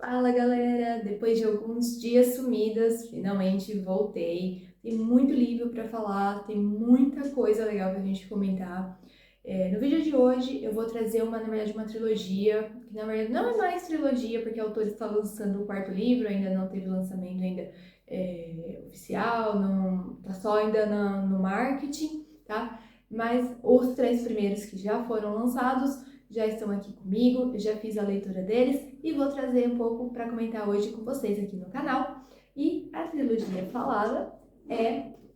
Fala galera, depois de alguns dias sumidas, finalmente voltei. Tem muito livro para falar, tem muita coisa legal pra gente comentar. No vídeo de hoje eu vou trazer na verdade, uma trilogia, que na verdade não é mais trilogia, porque a autora está lançando o quarto livro, ainda não teve lançamento ainda oficial, não, tá só ainda no marketing, tá? Mas os três primeiros que já foram lançados já estão aqui comigo, eu já fiz a leitura deles e vou trazer um pouco para comentar hoje com vocês aqui no canal. E a trilogia falada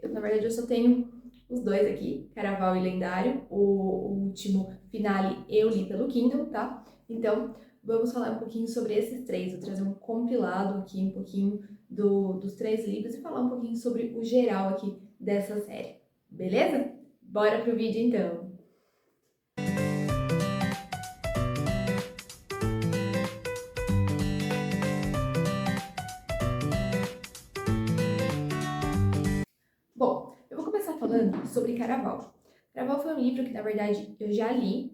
na verdade eu só tenho os dois aqui, Caraval e Lendário, o último finale eu li pelo Kindle, tá? Então vamos falar um pouquinho sobre esses três, vou trazer um compilado aqui, um pouquinho dos três livros e falar um pouquinho sobre o geral aqui dessa série, beleza? Bora pro vídeo então! Bom, eu vou começar falando sobre Caraval. Caraval foi um livro que, na verdade, eu já li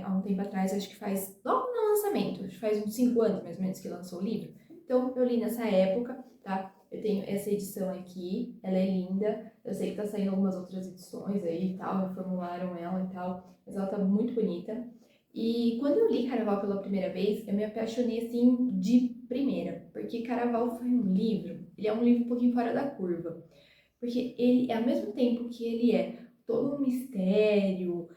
há um tempo atrás, acho que faz logo no lançamento, acho que faz uns 5 anos mais ou menos que lançou o livro. Então, eu li nessa época, tá? Eu tenho essa edição aqui, ela é linda. Eu sei que tá saindo algumas outras edições aí e tal, reformularam ela e tal, mas ela tá muito bonita. E quando eu li Caraval pela primeira vez, eu me apaixonei assim de primeira, porque Caraval foi um livro, ele é um livro um pouquinho fora da curva. Porque ele, ao mesmo tempo que ele é todo um mistério,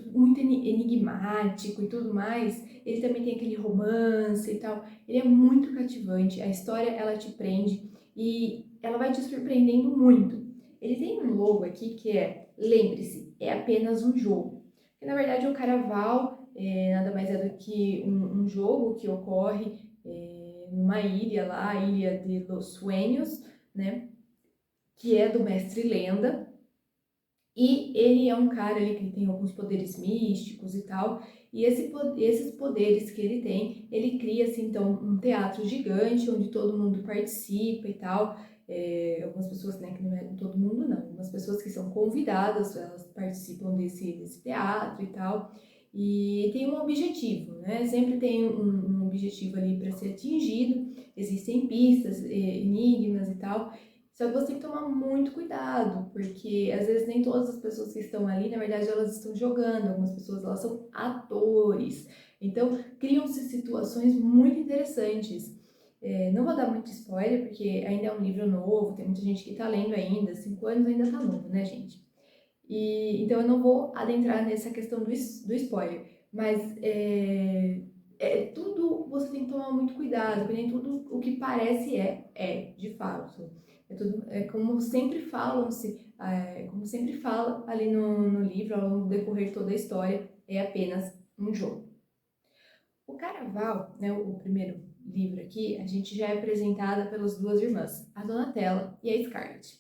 muito enigmático e tudo mais, ele também tem aquele romance e tal. Ele é muito cativante, a história ela te prende e ela vai te surpreendendo muito. Ele tem um logo aqui que é, lembre-se, é apenas um jogo. Que na verdade o Caraval nada mais é do que um jogo que ocorre numa ilha lá, a Ilha de Los Sueños, né? Que é do Mestre Lenda, e ele é um cara ali que tem alguns poderes místicos e tal, e esses poderes que ele tem, ele cria assim, então um teatro gigante onde todo mundo participa e tal. Algumas pessoas, né, que não é todo mundo não, algumas pessoas que são convidadas, elas participam desse teatro e tal, e tem um objetivo, né, sempre tem um objetivo ali para ser atingido, existem pistas, enigmas e tal. Só que você tem que tomar muito cuidado, porque às vezes nem todas as pessoas que estão ali, na verdade, elas estão jogando. Algumas pessoas, elas são atores. Então, criam-se situações muito interessantes. Não vou dar muito spoiler, porque ainda é um livro novo, tem muita gente que está lendo ainda. 5 anos ainda tá novo, né, gente? Então, eu não vou adentrar nessa questão do spoiler. Mas tudo você tem que tomar muito cuidado, porque nem tudo o que parece de fato. Como sempre como sempre fala ali no livro, ao longo do decorrer de toda a história, é apenas um jogo. O Caraval, né, o primeiro livro aqui, a gente já é apresentada pelas duas irmãs, a Donatella e a Scarlett.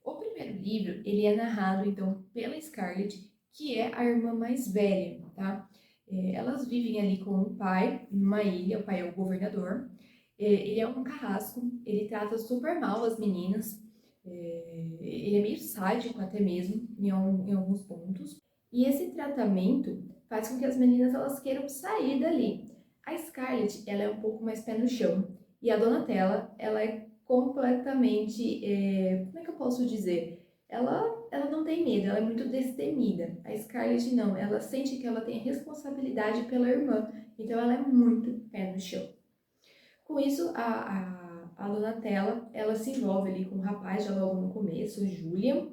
O primeiro livro, ele é narrado, então, pela Scarlett, que é a irmã mais velha, tá? Elas vivem ali com o pai, numa ilha, o pai é o governador. Ele é um carrasco, ele trata super mal as meninas, ele é meio sádico até mesmo, em alguns pontos. E esse tratamento faz com que as meninas elas queiram sair dali. A Scarlett, ela é um pouco mais pé no chão. E a Donatella, ela é completamente, como é que eu posso dizer? Ela não tem medo, ela é muito destemida. A Scarlett não, ela sente que ela tem responsabilidade pela irmã. Então ela é muito pé no chão. Com isso, a Donatella, ela se envolve ali com o rapaz já logo no começo, o Julian,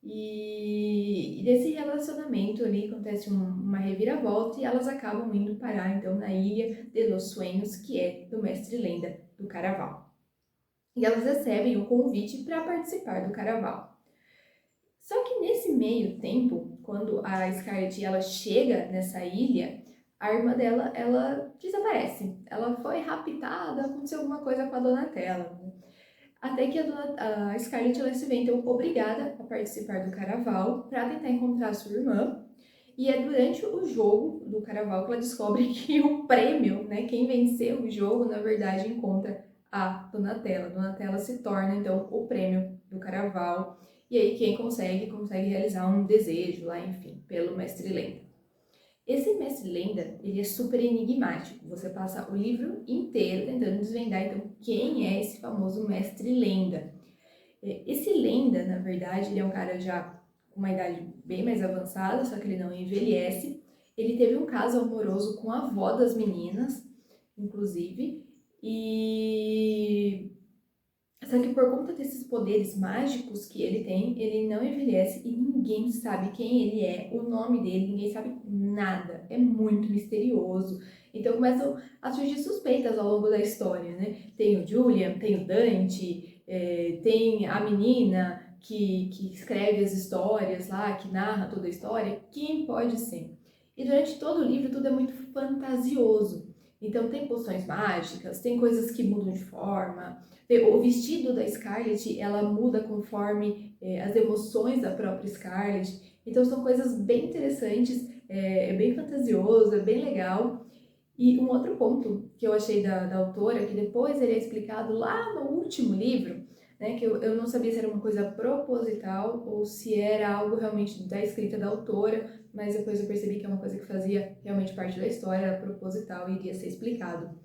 e desse relacionamento ali acontece uma reviravolta e elas acabam indo parar então na Ilha de Los Sueños, que é do Mestre Lenda do Caraval. E elas recebem o convite para participar do Caraval. Só que nesse meio tempo, quando a Scarlett ela chega nessa ilha, a irmã dela ela desaparece. Ela foi raptada, aconteceu alguma coisa com a Donatella. Até que a Scarlett ela se vê então obrigada a participar do Caraval para tentar encontrar sua irmã. E é durante o jogo do Caraval que ela descobre que o prêmio, né, quem venceu o jogo, na verdade encontra a Donatella. A Donatella se torna então o prêmio do Caraval. E aí quem consegue realizar um desejo lá, enfim, pelo Mestre Lenda. Esse mestre lenda, ele é super enigmático. Você passa o livro inteiro tentando desvendar, então, quem é esse famoso mestre lenda. Esse lenda, na verdade, ele é um cara já com uma idade bem mais avançada, só que ele não envelhece. Ele teve um caso amoroso com a avó das meninas, inclusive, e só que por conta desses poderes mágicos que ele tem, ele não envelhece e ninguém sabe quem ele é, o nome dele, ninguém sabe nada. É muito misterioso. Então começam a surgir suspeitas ao longo da história, né? Tem o Julian, tem o Dante, tem a menina que escreve as histórias lá, que narra toda a história. Quem pode ser? E durante todo o livro tudo é muito fantasioso. Então tem poções mágicas, tem coisas que mudam de forma. O vestido da Scarlett, ela muda conforme as emoções da própria Scarlett. Então são coisas bem interessantes, é bem fantasioso, é bem legal. E um outro ponto que eu achei da autora, que depois ele é explicado lá no último livro, né, que eu não sabia se era uma coisa proposital ou se era algo realmente da escrita da autora, mas depois eu percebi que é uma coisa que fazia realmente parte da história, era proposital e iria ser explicado.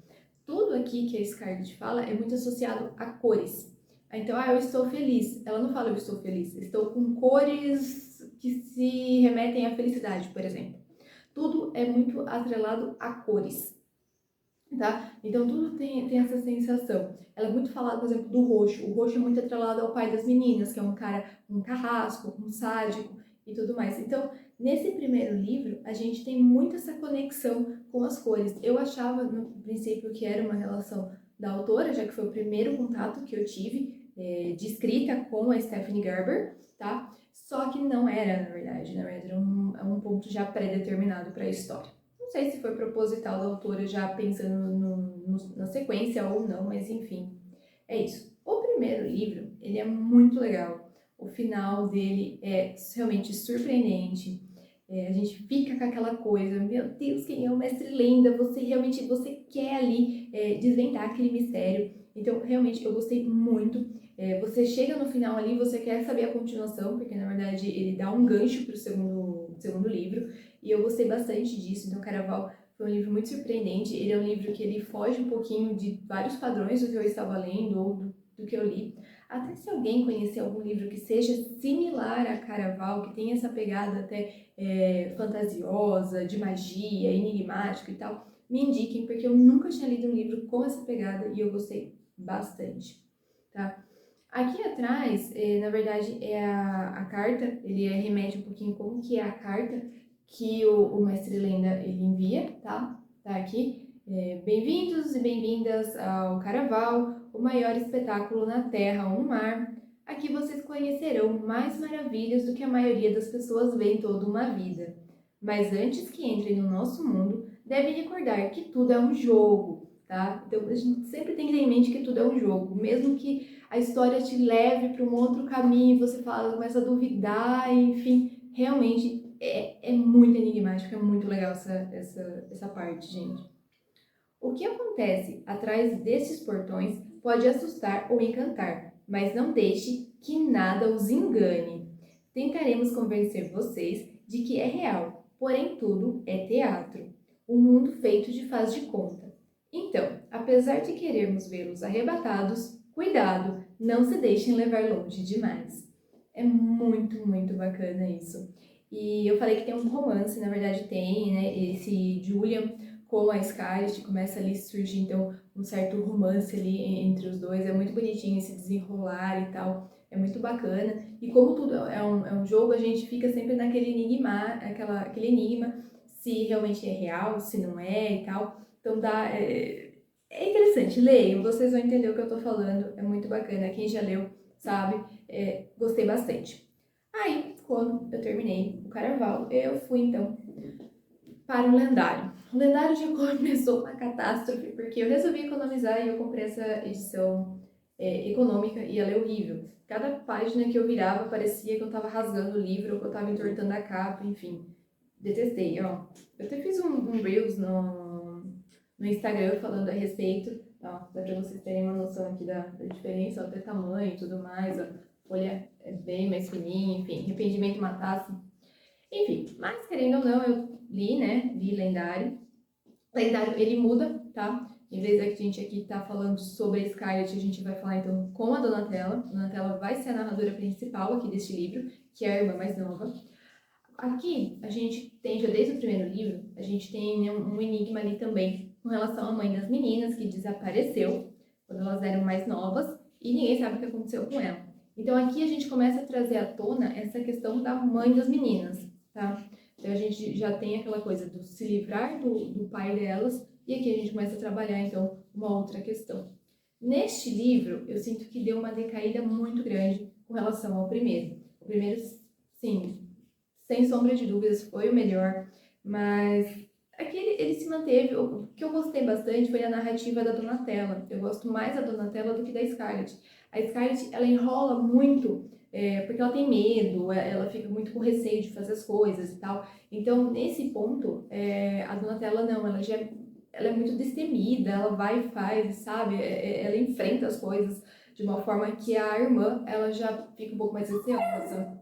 Tudo aqui que a Scarlett fala é muito associado a cores. Então, eu estou feliz. Ela não fala eu estou feliz. Estou com cores que se remetem à felicidade, por exemplo. Tudo é muito atrelado a cores, tá? Então, tudo tem essa sensação. Ela é muito falada, por exemplo, do roxo. O roxo é muito atrelado ao pai das meninas, que é um cara, um carrasco, um sádico e tudo mais. Então, nesse primeiro livro, a gente tem muito essa conexão com as cores. Eu achava, no princípio, que era uma relação da autora, já que foi o primeiro contato que eu tive de escrita com a Stephanie Gerber, tá? Só que não era, na verdade. Na verdade, era um ponto já pré-determinado para a história. Não sei se foi proposital da autora já pensando na sequência ou não, mas enfim, é isso. O primeiro livro, ele é muito legal. O final dele é realmente surpreendente. A gente fica com aquela coisa, meu Deus, quem é o mestre lenda? Você realmente, você quer ali desvendar aquele mistério. Então, realmente, eu gostei muito. Você chega no final ali, você quer saber a continuação, porque na verdade ele dá um gancho para o segundo livro. E eu gostei bastante disso. Então, Caraval foi um livro muito surpreendente. Ele é um livro que ele foge um pouquinho de vários padrões do que eu estava lendo ou do que eu li. Até se alguém conhecer algum livro que seja similar a Caraval, que tenha essa pegada até fantasiosa, de magia, enigmática e tal, me indiquem, porque eu nunca tinha lido um livro com essa pegada e eu gostei bastante, tá? Aqui atrás, na verdade, é a carta, ele remete um pouquinho como que é a carta que o Mestre Lenda ele envia, tá? Tá aqui. Bem-vindos e bem-vindas ao Caraval, o maior espetáculo na terra ou no mar. Aqui vocês conhecerão mais maravilhas do que a maioria das pessoas vê em toda uma vida. Mas antes que entrem no nosso mundo, devem recordar que tudo é um jogo, tá? Então a gente sempre tem que ter em mente que tudo é um jogo, mesmo que a história te leve para um outro caminho, você começa a duvidar, enfim, realmente é muito enigmático, é muito legal essa parte, gente. O que acontece atrás desses portões pode assustar ou encantar, mas não deixe que nada os engane. Tentaremos convencer vocês de que é real, porém tudo é teatro, um mundo feito de faz de conta. Então, apesar de querermos vê-los arrebatados, cuidado, não se deixem levar longe demais. É muito, muito bacana isso. E eu falei que tem um romance, na verdade tem, né? Esse Julian com a Scarlett, começa ali a surgir então um certo romance ali entre os dois, é muito bonitinho esse desenrolar e tal, é muito bacana, e como tudo é um jogo, a gente fica sempre naquele enigma, aquele enigma, se realmente é real, se não é e tal, então é interessante, leiam, vocês vão entender o que eu tô falando, é muito bacana, quem já leu sabe, gostei bastante. Aí, quando eu terminei o Caraval, eu fui então para o lendário. O lendário já começou uma catástrofe, porque eu resolvi economizar e eu comprei essa edição econômica e ela é horrível. Cada página que eu virava parecia que eu tava rasgando o livro ou que eu tava entortando a capa, enfim. Detestei, ó. Eu até fiz um Reels no Instagram falando a respeito, ó, dá pra vocês terem uma noção aqui da diferença, ó, até tamanho e tudo mais, ó. Folha é bem mais fininha, enfim, arrependimento matasse. Enfim, mas querendo ou não, eu li, né? Li Lendário. Lendário, ele muda, tá? Em vez da gente aqui tá falando sobre a Scarlett, a gente vai falar então com a Donatella. A Donatella vai ser a narradora principal aqui deste livro, que é a irmã mais nova. Aqui, a gente tem, já desde o primeiro livro, a gente tem um enigma ali também com relação à mãe das meninas, que desapareceu quando elas eram mais novas e ninguém sabe o que aconteceu com ela. Então aqui a gente começa a trazer à tona essa questão da mãe das meninas, tá? Então a gente já tem aquela coisa do se livrar do pai delas e aqui a gente começa a trabalhar então uma outra questão. Neste livro, eu sinto que deu uma decaída muito grande com relação ao primeiro. O primeiro, sim, sem sombra de dúvidas, foi o melhor, mas aqui ele se manteve. O que eu gostei bastante foi a narrativa da Donatella. Eu gosto mais da Donatella do que da Scarlett. A Scarlett, ela enrola muito, porque ela tem medo, ela fica muito com receio de fazer as coisas e tal. Então, nesse ponto, a Donatella não, ela é muito destemida, ela vai e faz, sabe? Ela enfrenta as coisas de uma forma que a irmã, ela já fica um pouco mais receosa.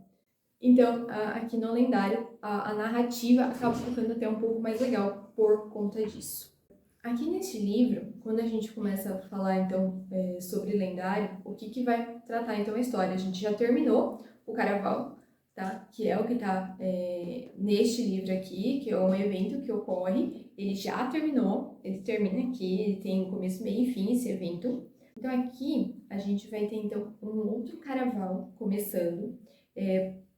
Então, aqui no Lendário, a narrativa acaba ficando até um pouco mais legal por conta disso. Aqui neste livro, quando a gente começa a falar, então, sobre Lendário, o que vai tratar, então, a história? A gente já terminou o Caraval, tá? Que é o que está neste livro aqui, que é um evento que ocorre. Ele já terminou, ele termina aqui, ele tem começo, meio e fim esse evento. Então, aqui a gente vai ter, então, um outro Caraval começando,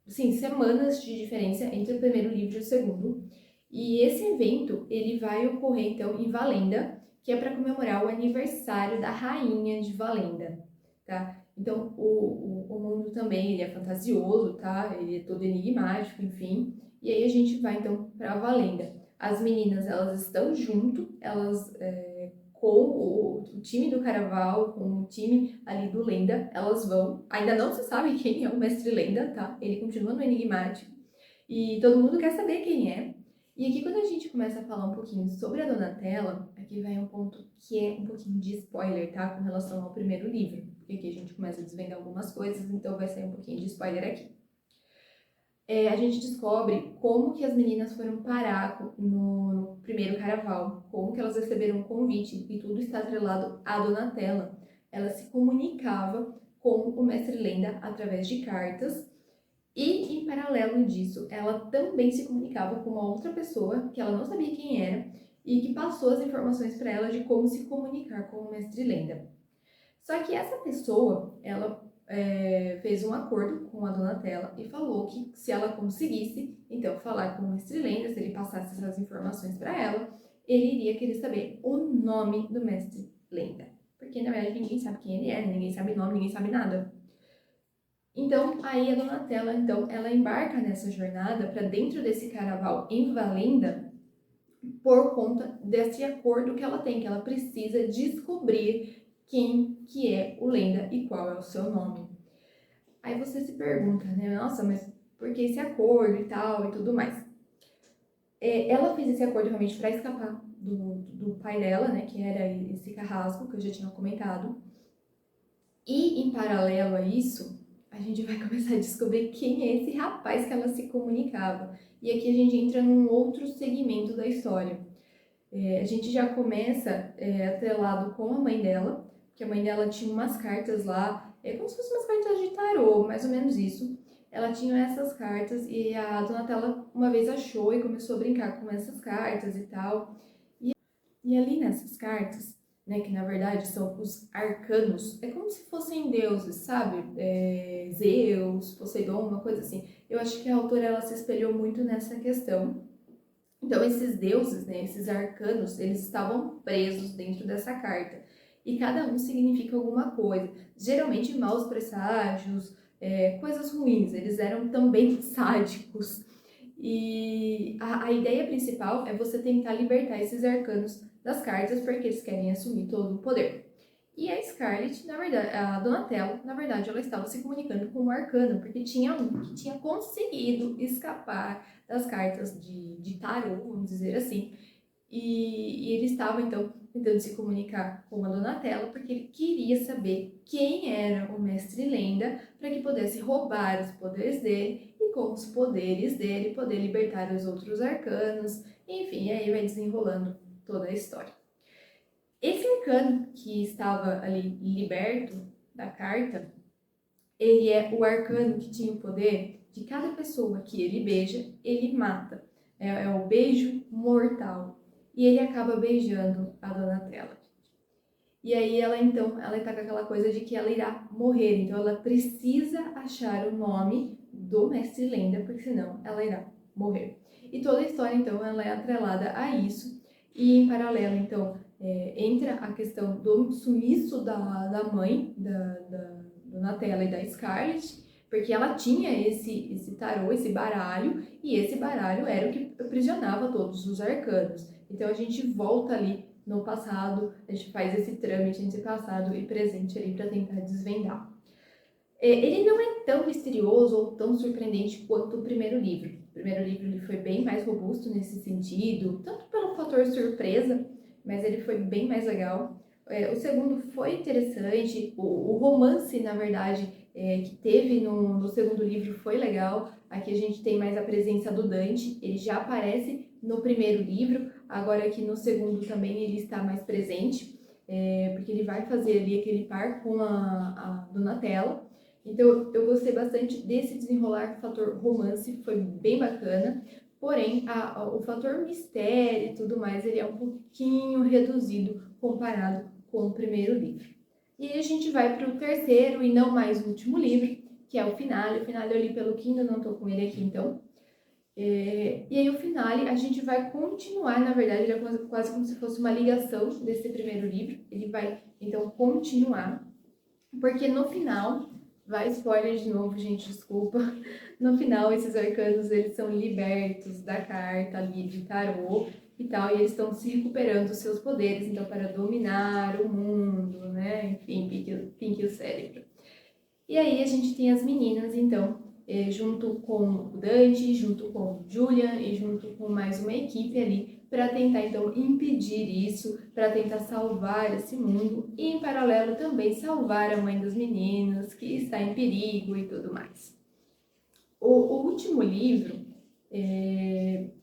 sim, semanas de diferença entre o primeiro livro e o segundo. E esse evento, ele vai ocorrer, então, em Valenda, que é para comemorar o aniversário da rainha de Valenda, tá? Então, o mundo também, ele é fantasioso, tá? Ele é todo enigmático, enfim. E aí a gente vai, então, para Valenda. As meninas, elas estão junto, elas... com o time do Caraval, com o time ali do Lenda, elas vão. Ainda não se sabe quem é o Mestre Lenda, tá? Ele continua no enigmático. E todo mundo quer saber quem é. E aqui, quando a gente começa a falar um pouquinho sobre a Donatella, aqui vai um ponto que é um pouquinho de spoiler, tá? Com relação ao primeiro livro. Porque aqui a gente começa a desvendar algumas coisas, então vai sair um pouquinho de spoiler aqui. A gente descobre como que as meninas foram parar no primeiro Caraval, como que elas receberam um convite, e tudo está atrelado à Donatella. Ela se comunicava com o Mestre Lenda através de cartas, e em paralelo disso, ela também se comunicava com uma outra pessoa, que ela não sabia quem era, e que passou as informações para ela de como se comunicar com o Mestre Lenda. Só que essa pessoa, ela fez um acordo com a Donatella e falou que se ela conseguisse, então, falar com o Mestre Lenda, se ele passasse essas informações para ela, ele iria querer saber o nome do Mestre Lenda. Porque, na verdade, ninguém sabe quem ele é, ninguém sabe nome, ninguém sabe nada. Então, aí a Donatella, então, ela embarca nessa jornada para dentro desse Caraval em Valenda por conta desse acordo que ela tem, que ela precisa descobrir quem que é o Lenda e qual é o seu nome. Aí você se pergunta, né? Nossa, mas por que esse acordo e tal e tudo mais? Ela fez esse acordo realmente para escapar do pai dela, né? Que era esse carrasco que eu já tinha comentado. E em paralelo a isso, a gente vai começar a descobrir quem é esse rapaz que ela se comunicava. E aqui a gente entra num outro segmento da história. A gente já começa atrelado com a mãe dela, que a mãe dela tinha umas cartas lá, como se fossem umas cartas de tarô, mais ou menos isso. Ela tinha essas cartas e a Donatella uma vez achou e começou a brincar com essas cartas e tal. E ali nessas cartas, né, que na verdade são os arcanos, é como se fossem deuses, sabe? Zeus, Poseidon, uma coisa assim. Eu acho que a autora ela se espelhou muito nessa questão. Então, esses deuses, né, esses arcanos, eles estavam presos dentro dessa carta. E cada um significa alguma coisa. Geralmente, maus presságios, coisas ruins. Eles eram também sádicos. E a ideia principal é você tentar libertar esses arcanos das cartas, porque eles querem assumir todo o poder. E a Scarlett, na verdade, a Donatella, na verdade, ela estava se comunicando com o arcano, porque tinha um que tinha conseguido escapar das cartas de tarô, vamos dizer assim. E ele estava, então, tentando se comunicar com a Donatello, porque ele queria saber quem era o Mestre Lenda para que pudesse roubar os poderes dele e com os poderes dele poder libertar os outros arcanos. Enfim, aí vai desenrolando toda a história. Esse arcano que estava ali liberto da carta, ele é o arcano que tinha o poder de cada pessoa que ele beija, ele mata. É o beijo mortal. E ele acaba beijando a Donatella. E aí ela tá com aquela coisa de que ela irá morrer. Então ela precisa achar o nome do Mestre Lenda, porque senão ela irá morrer. E toda a história, então, ela é atrelada a isso. E em paralelo, então, entra a questão do sumiço da mãe, da Donatella e da Scarlet, porque ela tinha esse tarô, esse baralho, e esse baralho era o que aprisionava todos os arcanos. Então a gente volta ali no passado, a gente faz esse trâmite entre passado e presente ali para tentar desvendar. Ele não é tão misterioso ou tão surpreendente quanto o primeiro livro. O primeiro livro ele foi bem mais robusto nesse sentido, tanto pelo fator surpresa, mas ele foi bem mais legal. O segundo foi interessante, o romance, na verdade, que teve no segundo livro foi legal. Aqui a gente tem mais a presença do Dante, ele já aparece no primeiro livro, agora aqui no segundo também ele está mais presente, porque ele vai fazer ali aquele par com a Donatella. Então eu gostei bastante desse desenrolar, fator romance, foi bem bacana. Porém, o fator mistério e tudo mais, ele é um pouquinho reduzido comparado com o primeiro livro. E aí a gente vai para o terceiro e não mais último livro, que é o Finale. O Finale eu li pelo Kindle, não estou com ele aqui então. E aí o Finale a gente vai continuar, na verdade, ele é quase como se fosse uma ligação desse primeiro livro. Ele vai então continuar, porque no final, vai spoiler de novo, gente, desculpa. No final, esses arcanos eles são libertos da carta ali de tarô e tal, e eles estão se recuperando os seus poderes, então, para dominar o mundo, né? Enfim, Pink o cérebro. E aí a gente tem as meninas, então, junto com o Dante, junto com o Julian e junto com mais uma equipe ali, para tentar, então, impedir isso, para tentar salvar esse mundo e, em paralelo, também salvar a mãe das meninas, que está em perigo e tudo mais. O último livro,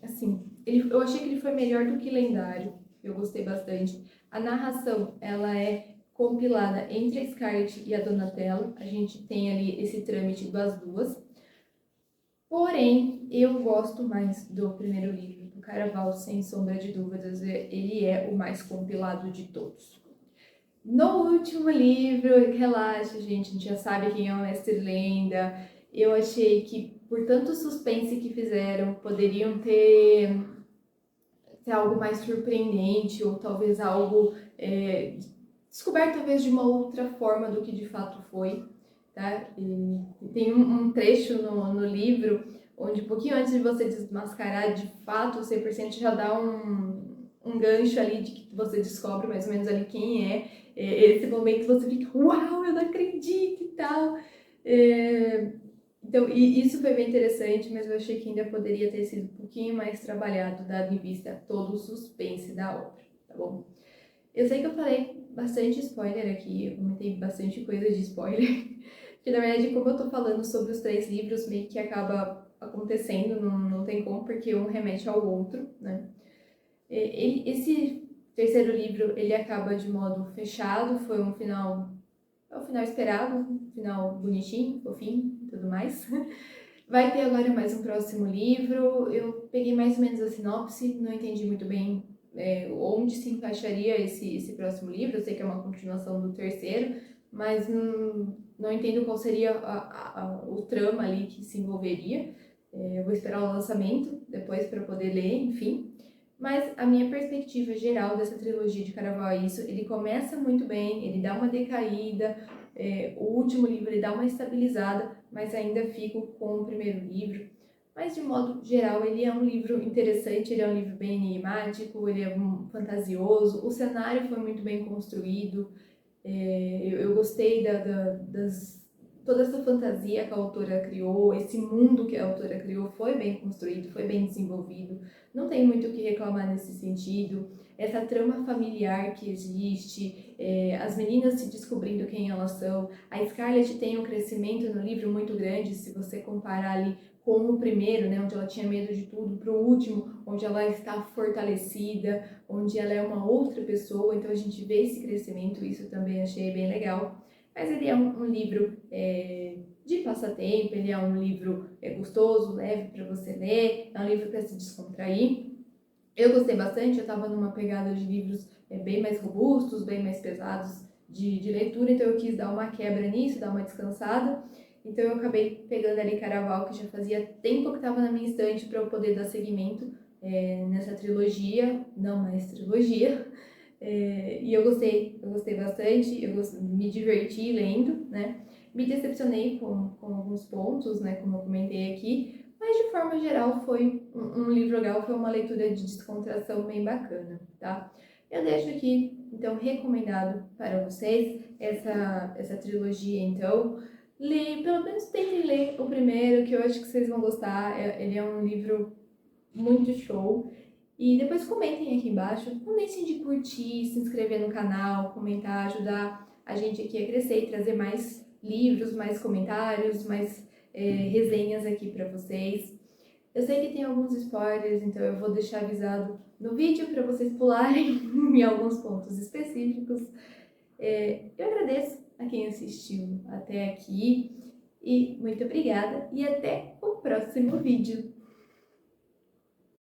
assim, eu achei que ele foi melhor do que Lendário, eu gostei bastante. A narração, ela é compilada entre a Scarlet e a Donatella, a gente tem ali esse trâmite das duas. Porém, eu gosto mais do primeiro livro, do Caraval, sem sombra de dúvidas, ele é o mais compilado de todos. No último livro, relaxa, gente, a gente já sabe quem é o Mestre Lenda. Eu achei que, por tanto suspense que fizeram, poderiam ter algo mais surpreendente, ou talvez algo descoberto talvez de uma outra forma do que de fato foi, tá? E tem um trecho no livro onde um pouquinho antes de você desmascarar de fato o 100% já dá um gancho ali de que você descobre mais ou menos ali quem é. Esse momento você fica, uau, eu não acredito e tal. Então, e isso foi bem interessante, mas eu achei que ainda poderia ter sido um pouquinho mais trabalhado, dado em vista todo o suspense da obra, tá bom? Eu sei que eu falei bastante spoiler aqui, eu comentei bastante coisa de spoiler, que na verdade, como eu tô falando sobre os 3 livros, meio que acaba acontecendo, não tem como, porque um remete ao outro, né? Esse terceiro livro, ele acaba de modo fechado, foi um final, é o final esperado, um final bonitinho, fofinho e tudo mais. Vai ter agora mais um próximo livro, eu peguei mais ou menos a sinopse, não entendi muito bem onde se encaixaria esse próximo livro. Eu sei que é uma continuação do terceiro, mas não entendo qual seria o trama ali que se envolveria. Eu vou esperar o lançamento depois para poder ler, enfim. Mas a minha perspectiva geral dessa trilogia de Caraval é isso. Ele começa muito bem, ele dá uma decaída, o último livro ele dá uma estabilizada, mas ainda fico com o primeiro livro. Mas, de modo geral, ele é um livro interessante, ele é um livro bem enigmático, ele é fantasioso, o cenário foi muito bem construído, eu gostei toda essa fantasia que a autora criou, esse mundo que a autora criou foi bem construído, foi bem desenvolvido, não tem muito o que reclamar nesse sentido. Essa trama familiar que existe, as meninas se descobrindo quem elas são. A Scarlett tem um crescimento no livro muito grande, se você comparar ali com o primeiro, né, onde ela tinha medo de tudo, para o último, onde ela está fortalecida, onde ela é uma outra pessoa. Então a gente vê esse crescimento, isso também achei bem legal. Mas ele é um livro de passatempo, ele é um livro gostoso, leve para você ler, é um livro para se descontrair. Eu gostei bastante, eu estava numa pegada de livros bem mais robustos, bem mais pesados de leitura, então eu quis dar uma quebra nisso, dar uma descansada. Então eu acabei pegando ali Caraval, que já fazia tempo que estava na minha estante para eu poder dar seguimento nessa trilogia, não mais trilogia. E eu gostei bastante, me diverti lendo, né? Me decepcionei com alguns pontos, né? Como eu comentei aqui, mas de forma geral foi um livro legal, foi uma leitura de descontração bem bacana, tá? Eu deixo aqui, então, recomendado para vocês essa trilogia, então. Pelo menos tentem ler o primeiro, que eu acho que vocês vão gostar. Ele é um livro muito show. E depois comentem aqui embaixo, não deixem de curtir, se inscrever no canal, comentar, ajudar a gente aqui a crescer e trazer mais livros, mais comentários, mais resenhas aqui para vocês. Eu sei que tem alguns spoilers, então eu vou deixar avisado no vídeo para vocês pularem em alguns pontos específicos. Eu agradeço a quem assistiu até aqui e muito obrigada e até o próximo vídeo.